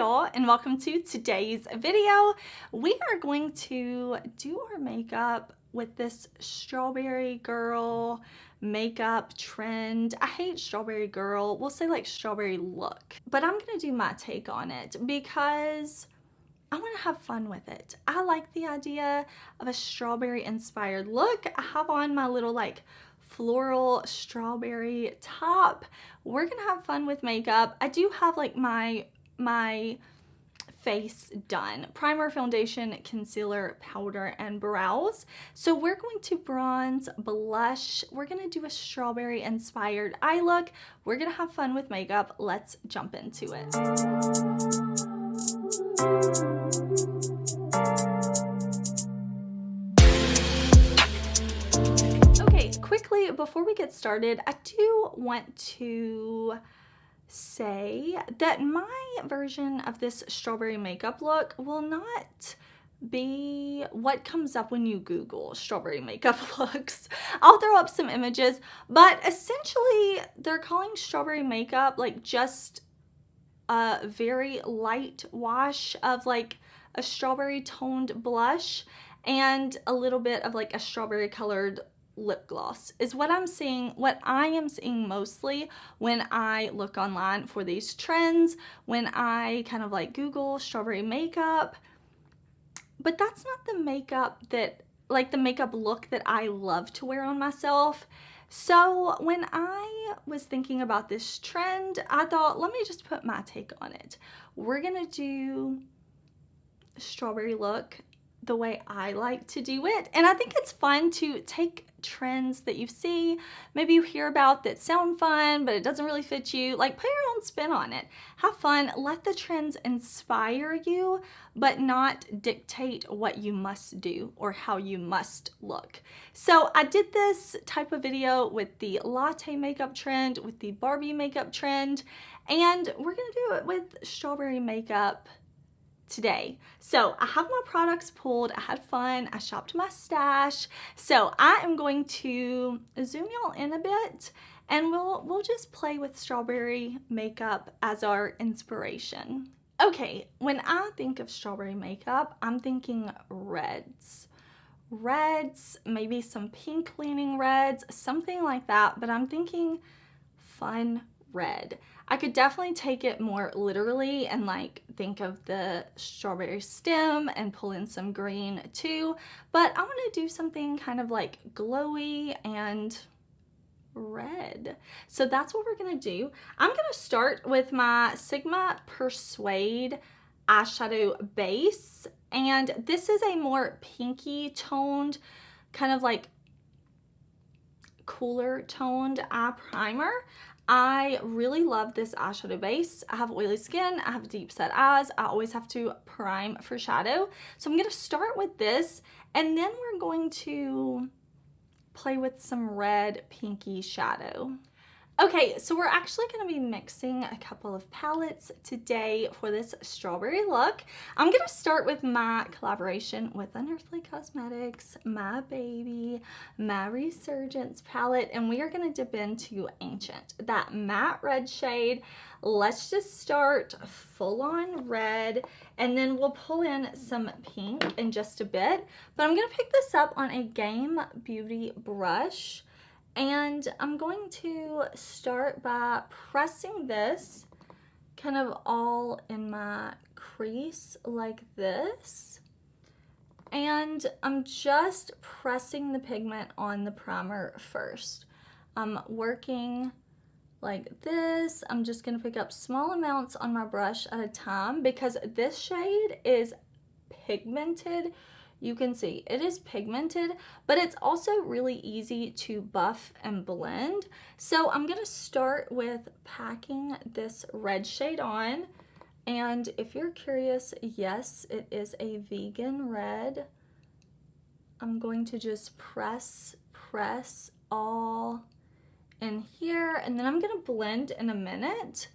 y'all, and welcome to today's video. We are going to do our makeup with this strawberry girl makeup trend. I hate strawberry girl, we'll say like strawberry look, but I'm gonna do my take on it because I want to have fun with it. I like the idea of a strawberry inspired look. I have on my little like floral strawberry top. We're gonna have fun with makeup. I do have like my face done. Primer, foundation, concealer, powder, and brows. So we're going to bronze, blush. We're gonna do a strawberry inspired eye look. We're gonna have fun with makeup. Let's jump into it. Okay, quickly before we get started, I do want to say that my version of this strawberry makeup look will not be what comes up when you Google strawberry makeup looks. I'll throw up some images, but essentially they're calling strawberry makeup like just a very light wash of like a strawberry toned blush and a little bit of like a strawberry colored lip gloss is what I'm seeing, what I am seeing mostly when I look online for these trends, when I kind of like Google strawberry makeup. But that's not the makeup that, like the makeup look that I love to wear on myself. So when I was thinking about this trend, I thought, let me just put my take on it. We're gonna do a strawberry look the way I like to do it. And I think it's fun to take trends that you see, maybe you hear about that sound fun, but it doesn't really fit you. Like put your own spin on it. Have fun, let the trends inspire you, but not dictate what you must do or how you must look. So I did this type of video with the latte makeup trend, with the Barbie makeup trend, and we're gonna do it with strawberry makeup today. So I have my products pulled, I had fun, I shopped my stash. So I am going to zoom y'all in a bit and we'll just play with strawberry makeup as our inspiration. Okay, when I think of strawberry makeup, I'm thinking reds. Reds, maybe some pink leaning reds, something like that, but I'm thinking fun red. I could definitely take it more literally and like think of the strawberry stem and pull in some green too, but I want to do something kind of like glowy and red. So that's what we're gonna do. I'm gonna start with my Sigma Persuade eyeshadow base, and this is a more pinky toned, kind of like cooler toned eye primer. I really love this eyeshadow base. I have oily skin, I have deep set eyes, I always have to prime for shadow. So I'm gonna start with this, and then we're going to play with some red pinky shadow. Okay, so we're actually going to be mixing a couple of palettes today for this strawberry look. I'm going to start with my collaboration with Unearthly Cosmetics, my baby, my Resurgence palette, and we are going to dip into Ancient, that matte red shade. Let's just start full on red, and then we'll pull in some pink in just a bit. But I'm going to pick this up on a Game Beauty brush. And I'm going to start by pressing this kind of all in my crease like this. And I'm just pressing the pigment on the primer first. I'm working like this. I'm just going to pick up small amounts on my brush at a time because this shade is pigmented. You can see it is pigmented, but it's also really easy to buff and blend. So I'm gonna start with packing this red shade on. And if you're curious, yes, it is a vegan red. I'm going to just press all in here, and then I'm gonna blend in a minute.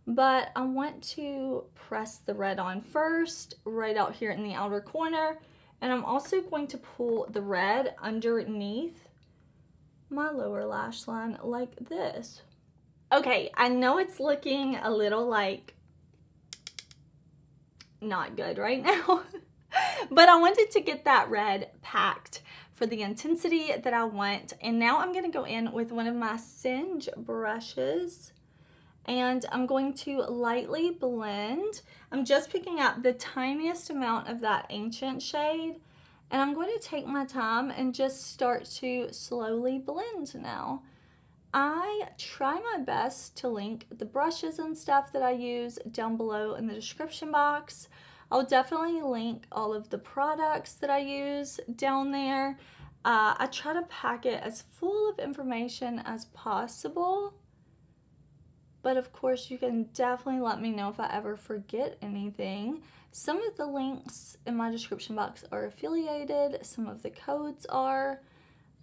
But I want to press the red on first, right out here in the outer corner. And I'm also going to pull the red underneath my lower lash line like this... . Okay, I know it's looking a little like not good right now. But I wanted to get that red packed for the intensity that I want. And now I'm going to go in with one of my Singe brushes. And I'm going to lightly blend. I'm just picking out the tiniest amount of that ancient shade. And I'm going to take my time and just start to slowly blend now. I try my best to link the brushes and stuff that I use down below in the description box. I'll definitely link all of the products that I use down there. I try to pack it as full of information as possible. But of course, you can definitely let me know if I ever forget anything. Some of the links in my description box are affiliated. Some of the codes are.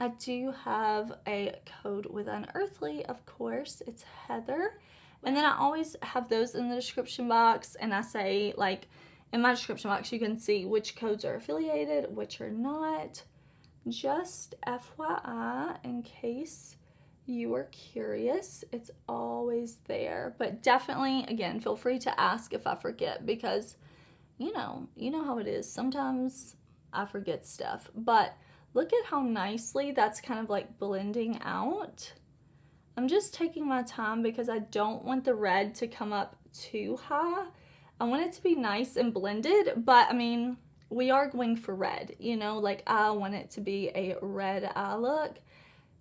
I do have a code with Unearthly, of course. It's Heather. And then I always have those in the description box. And I say, like, in my description box, you can see which codes are affiliated, which are not. Just FYI, in case you are curious, it's always there. But definitely, again, feel free to ask if I forget, because you know how it is. Sometimes I forget stuff. But look at how nicely that's kind of like blending out. I'm just taking my time because I don't want the red to come up too high. I want it to be nice and blended, but I mean, we are going for red, you know, like I want it to be a red eye look.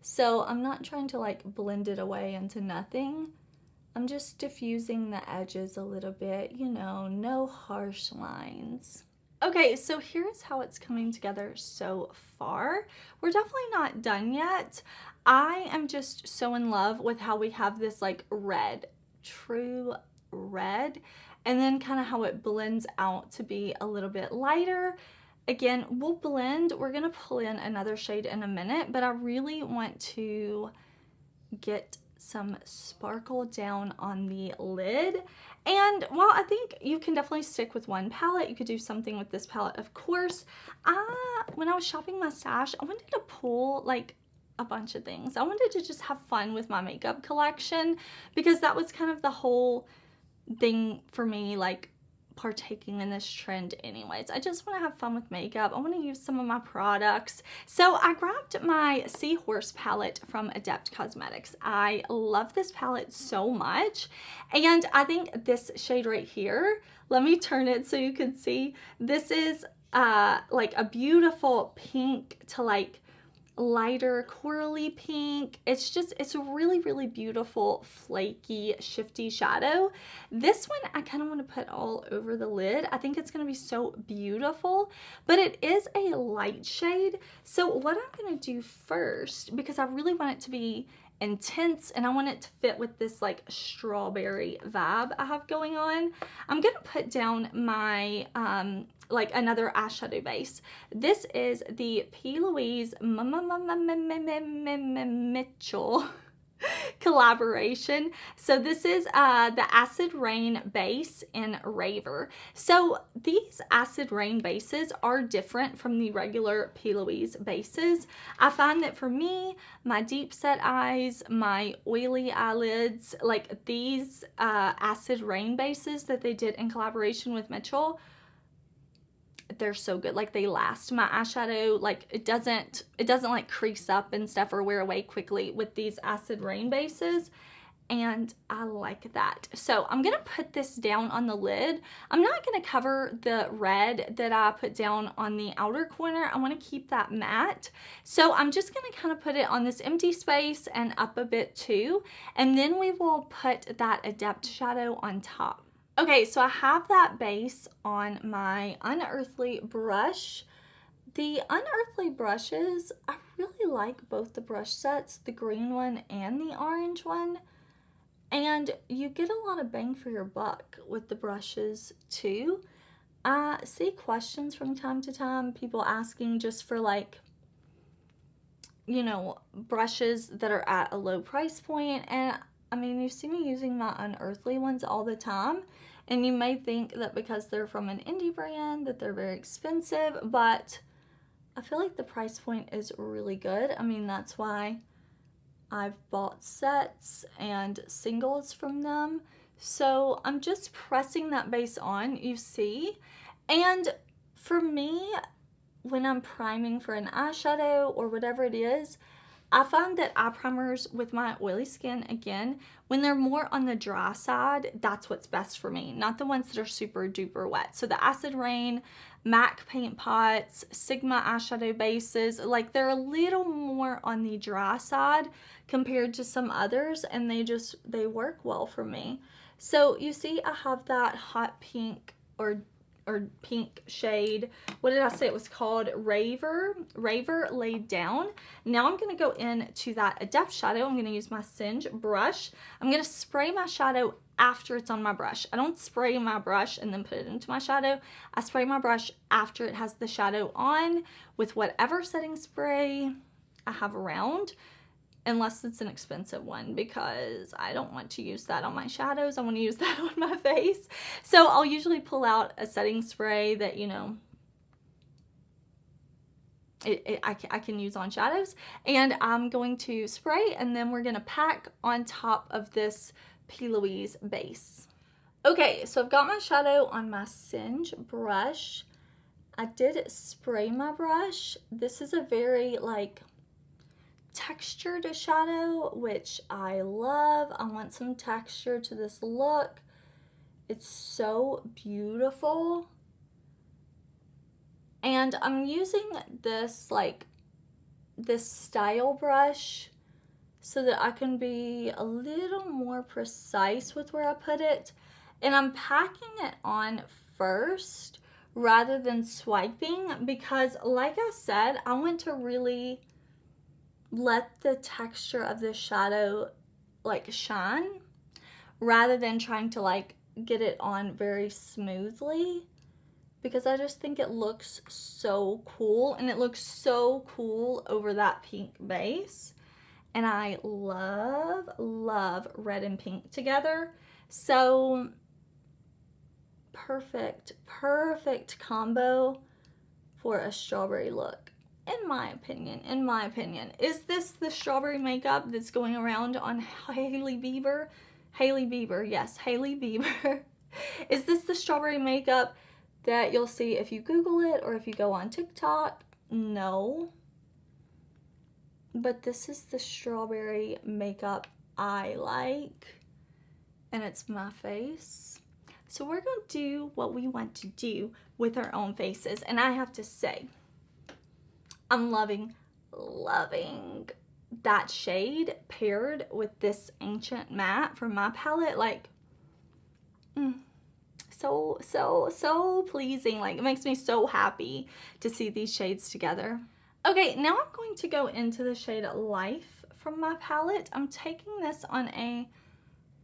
So I'm not trying to like blend it away into nothing. I'm just diffusing the edges a little bit, you know, no harsh lines. Okay, so here's how it's coming together so far. We're definitely not done yet. I am just so in love with how we have this like red, true red, and then kind of how it blends out to be a little bit lighter. Again, we'll blend. We're going to pull in another shade in a minute, but I really want to get some sparkle down on the lid. And while I think you can definitely stick with one palette, you could do something with this palette, of course. When I was shopping my stash, I wanted to pull like a bunch of things. I wanted to just have fun with my makeup collection, because that was kind of the whole thing for me, like partaking in this trend anyways. I just want to have fun with makeup. I want to use some of my products. So I grabbed my Seahorse palette from Adept Cosmetics. I love this palette so much. And I think this shade right here, let me turn it so you can see. This is like a beautiful pink to like lighter corally pink. It's a really, really beautiful, flaky, shifty shadow. This one I kind of want to put all over the lid. I think it's going to be so beautiful, but it is a light shade. So what I'm going to do first, because I really want it to be intense and I want it to fit with this like strawberry vibe I have going on, I'm going to put down my like another eyeshadow base. This is the P.Louise Mitchell collaboration. So this is the Acid Rain base in Raver. So these Acid Rain bases are different from the regular P.Louise bases. I find that for me, my deep set eyes, my oily eyelids, like these Acid Rain bases that they did in collaboration with Mitchell, they're so good. Like they last. My eyeshadow, like it doesn't like crease up and stuff or wear away quickly with these Acid Rain bases, and I like that. So I'm gonna put this down on the lid. I'm not gonna cover the red that I put down on the outer corner. I want to keep that matte, so I'm just gonna kind of put it on this empty space and up a bit too, and then we will put that Adept shadow on top. Okay, so I have that base on my Unearthly brush. The Unearthly brushes, I really like both the brush sets, the green one and the orange one. And you get a lot of bang for your buck with the brushes too. I see questions from time to time, people asking just for like, you know, brushes that are at a low price point. And I mean, you see me using my Unearthly ones all the time, and you may think that because they're from an indie brand that they're very expensive, but I feel like the price point is really good. I mean, that's why I've bought sets and singles from them. So I'm just pressing that base on, you see. And for me, when I'm priming for an eyeshadow or whatever it is, I find that eye primers with my oily skin, again, when they're more on the dry side, that's what's best for me. Not the ones that are super duper wet. So the Acid Rain, MAC paint pots, Sigma eyeshadow bases, like they're a little more on the dry side compared to some others, and they work well for me. So you see I have that hot pink or pink shade. What did I say it was called? Raver laid down. Now I'm going to go into that Adept shadow. I'm going to use my Singe brush. I'm going to spray my shadow after it's on my brush. I don't spray my brush and then put it into my shadow. I spray my brush after it has the shadow on with whatever setting spray I have around. Unless it's an expensive one, because I don't want to use that on my shadows. I want to use that on my face. So I'll usually pull out a setting spray that, you know, I can use on shadows. And I'm going to spray, and then we're going to pack on top of this P.Louise base. Okay, so I've got my shadow on my Singe brush. I did spray my brush. This is a very, like, textured shadow, which I love. I want some texture to this look. It's so beautiful. And I'm using this, like, this style brush so that I can be a little more precise with where I put it. And I'm packing it on first rather than swiping, because like I said, I want to really let the texture of the shadow like shine rather than trying to like get it on very smoothly, because I just think it looks so cool, and it looks so cool over that pink base. And I love red and pink together. So perfect combo for a strawberry look. In my opinion. Is this the strawberry makeup that's going around on Hailey Bieber? Yes, Hailey Bieber. Is this the strawberry makeup that you'll see if you Google it or if you go on TikTok? No. But this is the strawberry makeup I like, and it's my face. So we're going to do what we want to do with our own faces, and I have to say, I'm loving that shade paired with this Ancient Matte from my palette. Like, so pleasing. Like, it makes me so happy to see these shades together. Okay, now I'm going to go into the shade Life from my palette. I'm taking this on a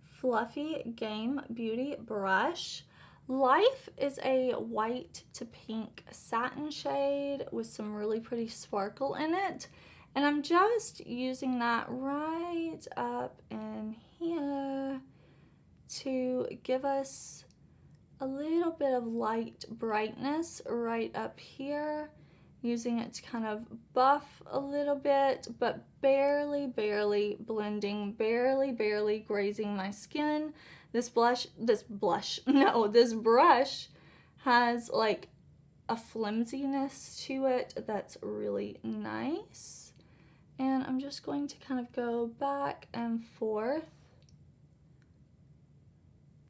Fluffy Game Beauty brush. Life is a white to pink satin shade with some really pretty sparkle in it. And I'm just using that right up in here to give us a little bit of light brightness right up here. Using it to kind of buff a little bit, but barely blending, barely grazing my skin. This brush has like a flimsiness to it that's really nice. And I'm just going to kind of go back and forth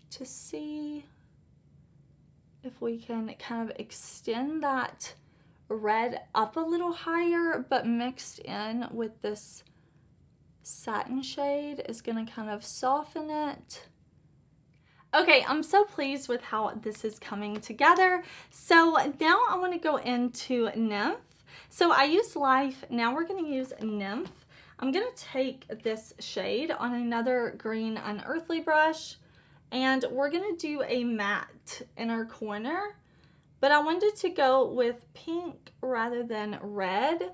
to see if we can kind of extend that red up a little higher, but mixed in with this satin shade is gonna kind of soften it. Okay, I'm so pleased with how this is coming together. So now I want to go into Nymph. So I used Life, now we're gonna use Nymph. I'm gonna take this shade on another green unearthly brush, and we're gonna do a matte inner corner. But I wanted to go with pink rather than red,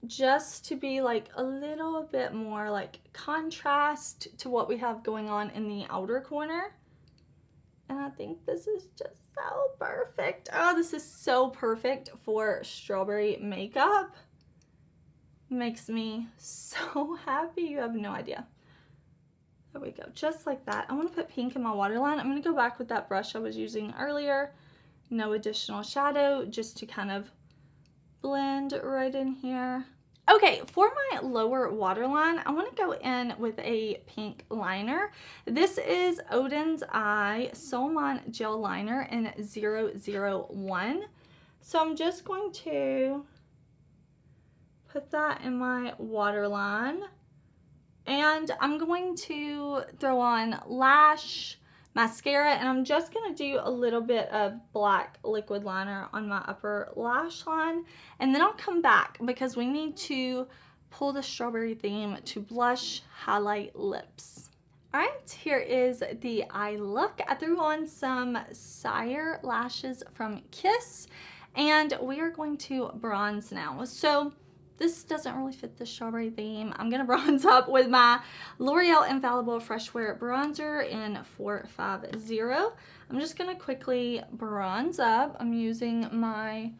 just to be like a little bit more like contrast to what we have going on in the outer corner. And I think this is just so perfect. Oh, this is so perfect for strawberry makeup. Makes me so happy, you have no idea. There we go, just like that. I want to put pink in my waterline. I'm going to go back with that brush I was using earlier. No additional shadow, just to kind of blend right in here. Okay, for my lower waterline, I want to go in with a pink liner. This is Odin's Eye Salon Gel Liner in 001. So I'm just going to put that in my waterline. And I'm going to throw on Lash mascara, and I'm just going to do a little bit of black liquid liner on my upper lash line. And then I'll come back because we need to pull the strawberry theme to blush, highlight, lips. Alright, here is the eye look. I threw on some Sire lashes from Kiss, and we are going to bronze now. So this doesn't really fit the strawberry theme. I'm going to bronze up with my L'Oreal Infallible Fresh Wear Bronzer in 450. I'm just going to quickly bronze up. I'm using my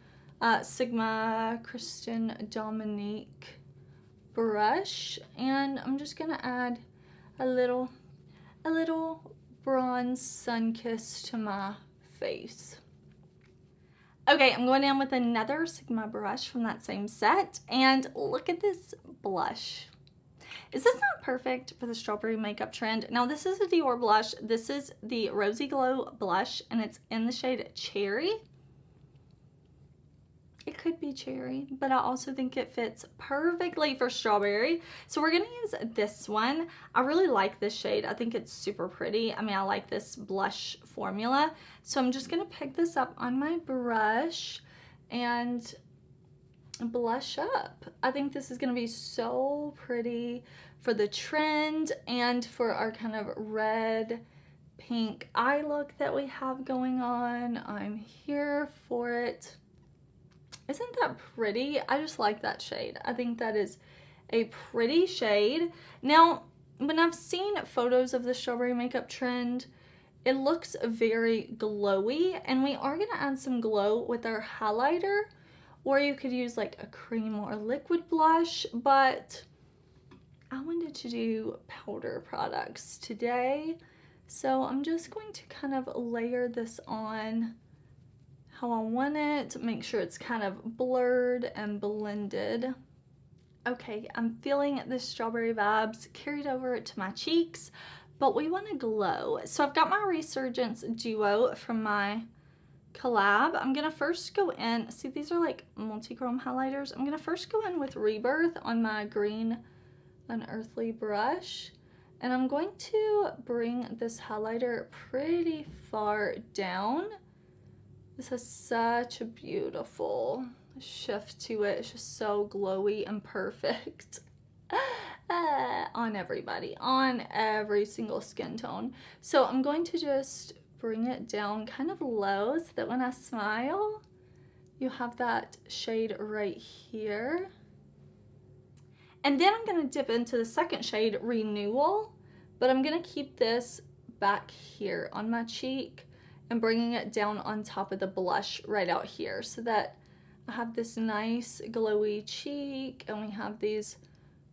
Sigma Kristen Dominique brush, and I'm just going to add a little bronze sun kiss to my face. Okay, I'm going in with another Sigma brush from that same set, and look at this blush. Is this not perfect for the strawberry makeup trend? Now, this is a Dior blush. This is the Rosy Glow blush, and it's in the shade Cherry. It could be cherry, but I also think it fits perfectly for strawberry. So we're gonna use this one. I really like this shade. I think it's super pretty. I mean, I like this blush formula. So I'm just gonna pick this up on my brush and blush up. I think this is gonna be so pretty for the trend and for our kind of red pink eye look that we have going on. I'm here for it. Isn't that pretty? I just like that shade. I think that is a pretty shade. Now, when I've seen photos of the strawberry makeup trend, it looks very glowy, and we are going to add some glow with our highlighter, or you could use like a cream or liquid blush, but I wanted to do powder products today, so I'm just going to kind of layer this on how I want it, make sure it's kind of blurred and blended. Okay, I'm feeling the strawberry vibes carried over to my cheeks, but we want to glow. So I've got my Resurgence Duo from my collab. I'm gonna first go in, see these are like multi-chrome highlighters. I'm gonna first go in with Rebirth on my green Unearthly brush, and I'm going to bring this highlighter pretty far down. This has such a beautiful shift to it. It's just so glowy and perfect on everybody, on every single skin tone. So I'm going to just bring it down kind of low so that when I smile, you have that shade right here. And then I'm going to dip into the second shade, Renewal, but I'm going to keep this back here on my cheek and bringing it down on top of the blush right out here so that I have this nice glowy cheek, and we have these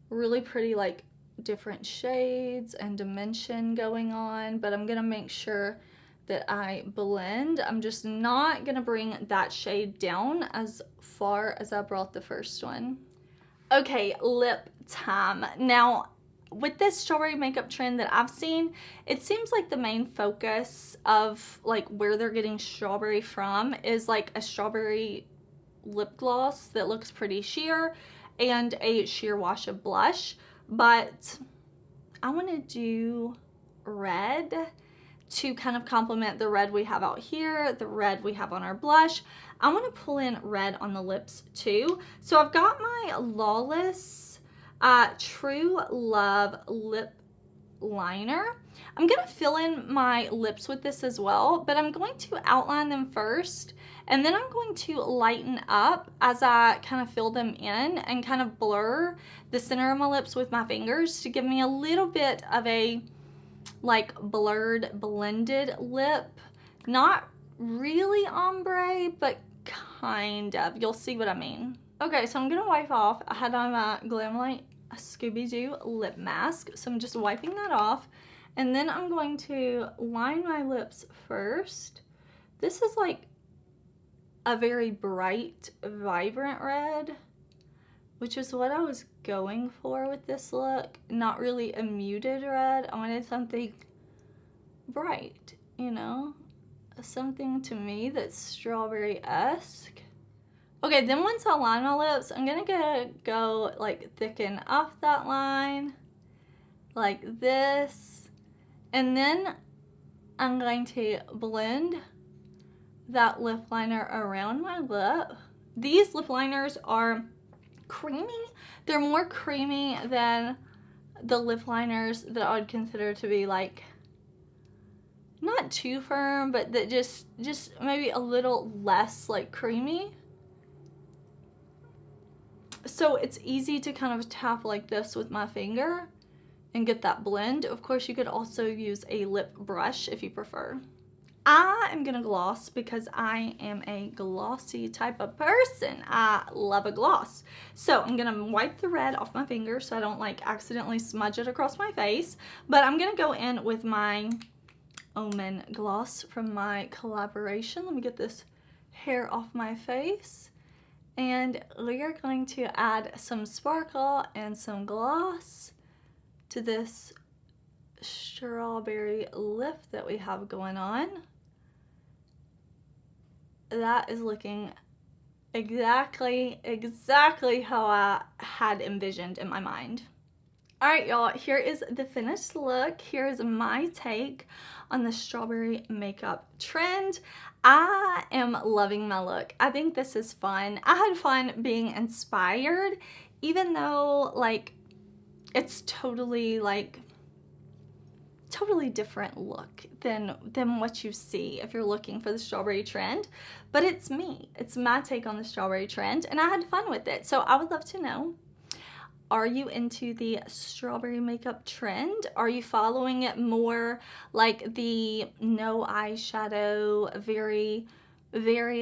really pretty like different shades and dimension going on, but I'm gonna make sure that I blend. I'm just not gonna bring that shade down as far as I brought the first one. Okay, lip time. Now, with this strawberry makeup trend that I've seen, it seems like the main focus of like where they're getting strawberry from is like a strawberry lip gloss that looks pretty sheer and a sheer wash of blush, but I want to do red to kind of complement the red we have out here, the red we have on our blush. I want to pull in red on the lips too. So I've got my Lawless True Love lip liner. I'm gonna fill in my lips with this as well, but I'm going to outline them first, and then I'm going to lighten up as I kind of fill them in and kind of blur the center of my lips with my fingers to give me a little bit of a like blurred, blended lip. Not really ombre, but kind of. You'll see what I mean. Okay, so I'm gonna wipe off. I had on my GlamLite Scooby-Doo lip mask, so I'm just wiping that off. And then I'm going to line my lips first. This is like a very bright, vibrant red, which is what I was going for with this look. Not really a muted red. I wanted something bright, you know? Something to me that's strawberry-esque. Okay, then once I line my lips, I'm gonna go like thicken off that line like this. And then I'm going to blend that lip liner around my lip. These lip liners are creamy. They're more creamy than the lip liners that I would consider to be like not too firm, but that just maybe a little less like creamy. So it's easy to kind of tap like this with my finger and get that blend. Of course, you could also use a lip brush if you prefer. I am gonna gloss because I am a glossy type of person. I love a gloss. So I'm gonna wipe the red off my finger so I don't like accidentally smudge it across my face. But I'm gonna go in with my Omen gloss from my collaboration. Let me get this hair off my face. And we are going to add some sparkle and some gloss to this strawberry lip that we have going on. That is looking exactly how I had envisioned in my mind. All right, y'all, here is the finished look. Here is my take on the strawberry makeup trend. I am loving my look. I think this is fun. I had fun being inspired, even though like it's totally different look than what you see if you're looking for the strawberry trend. But it's me. It's my take on the strawberry trend, and I had fun with it. So I would love to know, are you into the strawberry makeup trend? Are you following it more like the no eyeshadow, very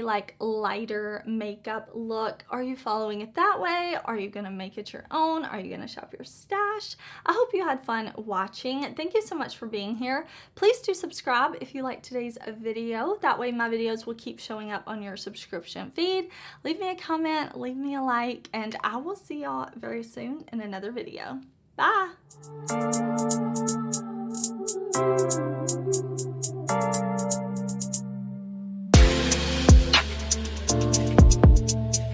like lighter makeup look? Are you following it that way? Are you gonna make it your own? Are you gonna shop your stash? I hope you had fun watching. Thank you so much for being here. Please do subscribe if you liked today's video. That way my videos will keep showing up on your subscription feed. Leave me a comment, leave me a like, and I will see y'all very soon in another video. Bye!